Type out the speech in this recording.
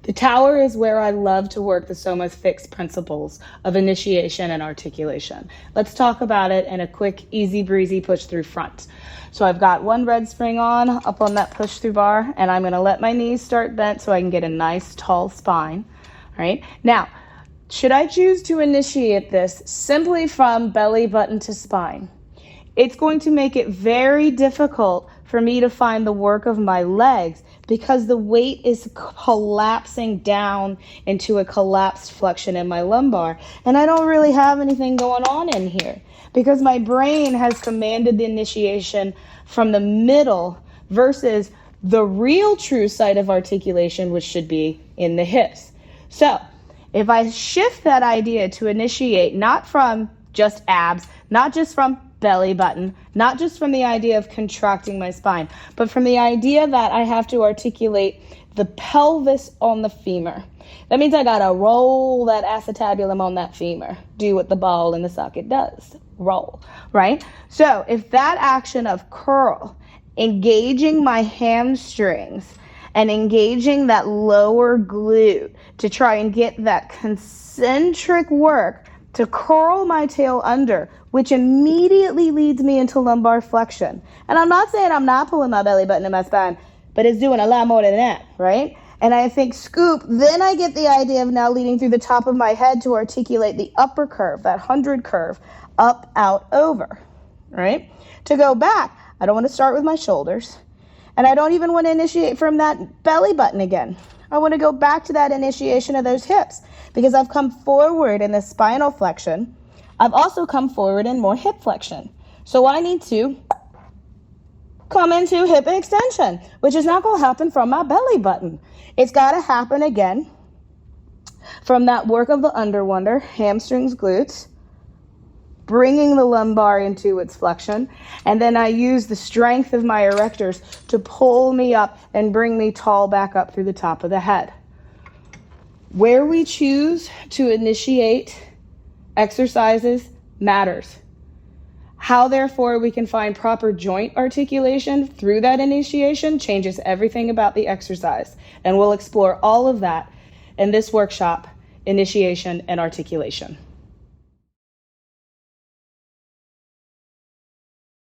The tower is where I love to work the Somaphyx principles of initiation and articulation. Let's talk about it in a quick, easy breezy push through front. So I've got one red spring on up on that push through bar, and I'm going to let my knees start bent so I can get a nice tall spine. All right. Now, should I choose to initiate this simply from belly button to spine, it's going to make it very difficult for me to find the work of my legs because the weight is collapsing down into a collapsed flexion in my lumbar. And I don't really have anything going on in here because my brain has commanded the initiation from the middle versus the real true site of articulation, which should be in the hips. So if I shift that idea to initiate not from just abs, not just from belly button, not just from the idea of contracting my spine, but from the idea that I have to articulate the pelvis on the femur. That means I gotta roll that acetabulum on that femur, do what the ball in the socket does, roll, right? So if that action of curl, engaging my hamstrings and engaging that lower glute to try and get that concentric work to curl my tail under, which immediately leads me into lumbar flexion. And I'm not saying I'm not pulling my belly button in my spine, but it's doing a lot more than that, right? And I think scoop, then I get the idea of now leading through the top of my head to articulate the upper curve, that 100 curve, up, out, over, right? To go back, I don't want to start with my shoulders, and I don't even want to initiate from that belly button again. I want to go back to that initiation of those hips because I've come forward in the spinal flexion. I've also come forward in more hip flexion. So I need to come into hip extension, which is not going to happen from my belly button. It's got to happen again from that work of the underwonder, hamstrings, glutes, bringing the lumbar into its flexion, and then I use the strength of my erectors to pull me up and bring me tall back up through the top of the head. Where we choose to initiate exercises matters. How, therefore, we can find proper joint articulation through that initiation changes everything about the exercise, and we'll explore all of that in this workshop, Initiation and Articulation.